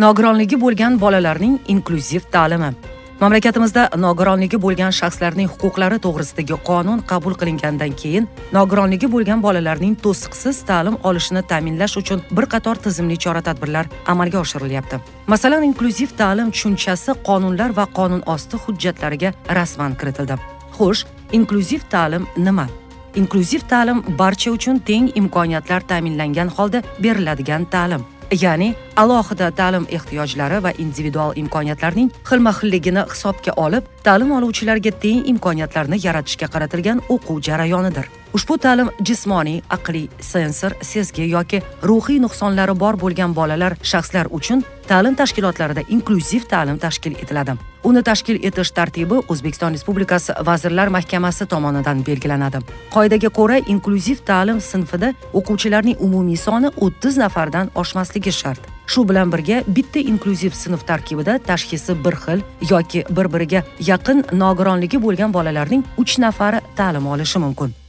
Nogironligi bo'lgan bolalarning inklyuziv ta'limi. Mamlakatimizda nogironligi bo'lgan shaxslarning huquqlari to'g'risidagi qonun qabul qilingandan keyin nogironligi bo'lgan bolalarning to'siqsiz ta'lim olishini ta'minlash uchun bir qator tizimli chora-tadbirlar amalga oshirilyapti. Masalan, inklyuziv ta'lim tushunchasi qonunlar va qonun osti hujjatlariga rasman kiritildi. Xo'sh, inklyuziv ta'lim nima? Inklyuziv ta'lim barcha uchun teng imkoniyatlar ta'minlangan holda beriladigan ta'lim. Ya'ni alohida ta'lim ehtiyojlari va individual imkoniyatlarning xilma-xilligini hisobga olib, ta'lim oluvchilarga teng imkoniyatlarni yaratishga qaratilgan o'quv jarayonidir. Ushbu ta'lim jismoniy, aqliy, sensor, sezgi yoki ruhiy nuqsonlari bor bo'lgan bolalar shaxslar uchun ta'lim tashkilotlarida inklyuziv ta'lim tashkil etiladi. Uni tashkil etish tartibi O'zbekiston Respublikasi Vazirlar Mahkamasi tomonidan belgilanadi. Qoidaga ko'ra, inklyuziv ta'lim sinfida o'quvchilarning umumiy soni 30 nafardan oshmasligi shart. Shu bilan birga bitta inklyuziv sinf tarkibida tashxisi bir xil yoki bir-biriga yaqin nogironligi bo'lgan bolalarning 3 nafari ta'lim olishi mumkin.